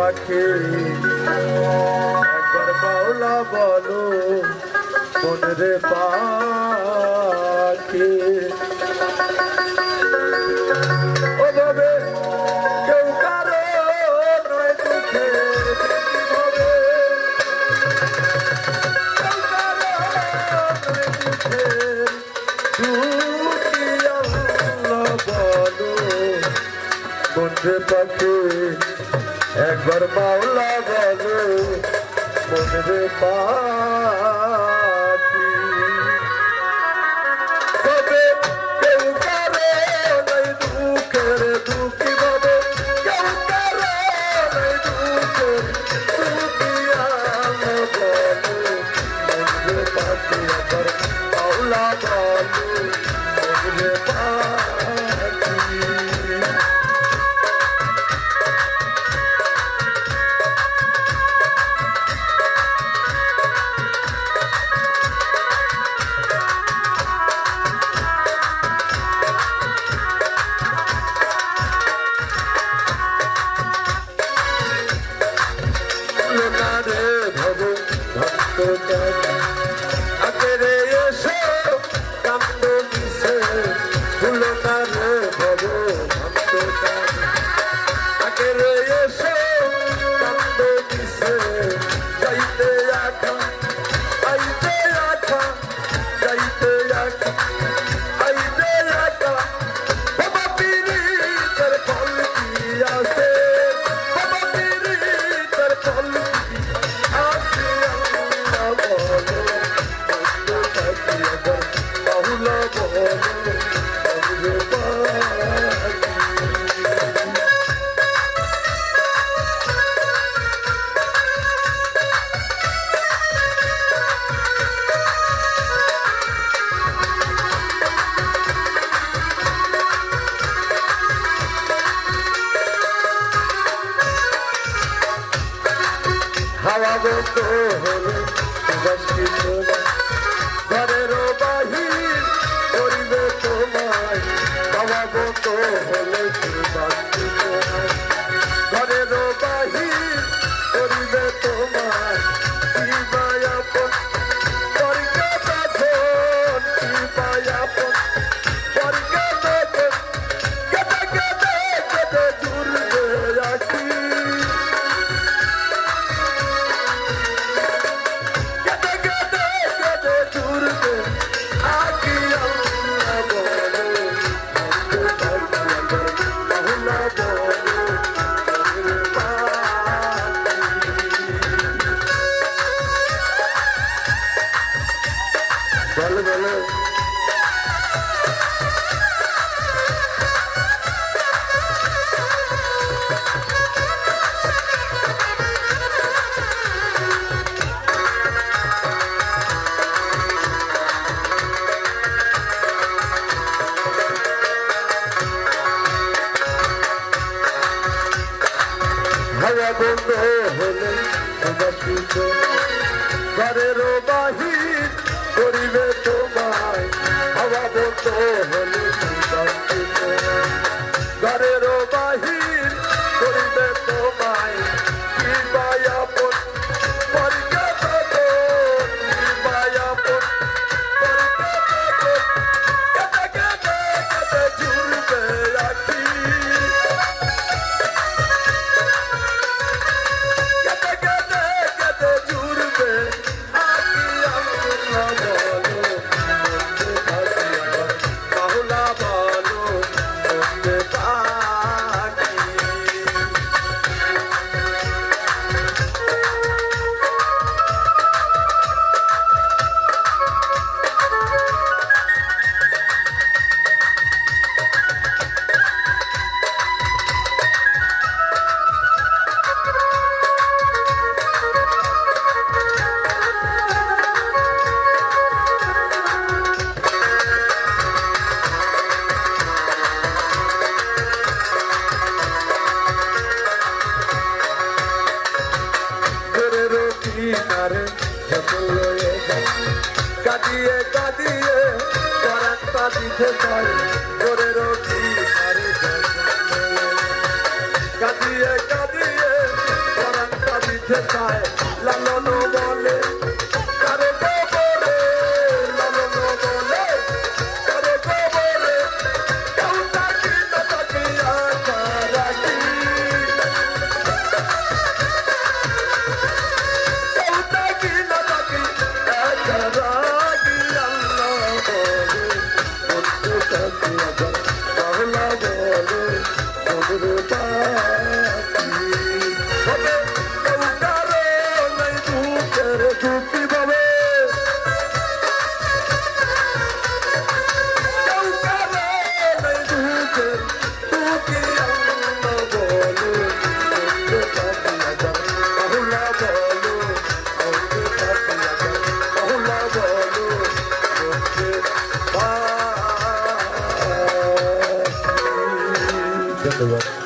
পাখি একবার মাওলা বলো মনরে পাখি ওভাবে কেউ কারো নয় দুঃখে হবে কেউ কারো নয় দুঃখে দুঃখী আল্লাহ বলো মনরে পাখি একবার মাওলা বলো মনরে পাখি তবে কেউ কারো নাই দুঃখের দুঃখী ভাবে কেউ কারো নাই দুঃখের দুঃখী আল্লাহ বলো মনরে পাখি একবার মাওলা বলো মনরে পাখি আকেরে এসো কান্দ দিছে ভুলো না রে ভব ভক্ত আকেরে এসো কান্দ দিছে যাইতে আখা আইতে আখা যাইতে আখা আইতে আখা বাবা পিরি তোর ফল কি আছে বাবা পিরি তোর ফল হাওয়া বন্ধ হলে ঘরের বাহির করিবে তোমায় হাওয়া বন্ধ হলে ঘরের বাহির করিবে তোমায় কি মায়াপন পরকে বাঁধন কি মায়াপন পরকে বাঁধন কেটে কেটে কেটে জুড়বে রাখি বলো বলো হাওয়া বন্ধ হলে ঘরের বাহির করিবে তোমায় হাওয়া বন্ধ হলে ঘরের বাহির করিবে তোমায় কি মায়াপন পরকে বাঁধন কি মায়াপন পরকে বাঁধন কেটে কেটে কেটে জুড়বে রাখি কেটে কেটে কেটে জুড়বে কাঁদিয়ে কাঁদিয়ে পরান্তা দিতে পারে করে রকি কাঁদিয়ে কাঁদিয়ে দিতে চায় লালন বলে কারে গো বলে লালন বলে কারে গো বলে কেউ তাকি না তাকি আশা রাখি কেউ তাকি না তাকি আশা রাখি আল্লাহ বলে বন্ধু তাকি আশা বাংলা বলে বন্ধু পাখি হবে কেউ কারো নাই বুকের দুটি ভাবে কেউ কারো নাই বুকের দুটি আল্লাহ বলে বন্ধু পাখি আশা বাংলা বলে বন্ধু পাখি আশা বাংলা বলে বন্ধু পাখি ধন্যবাদ।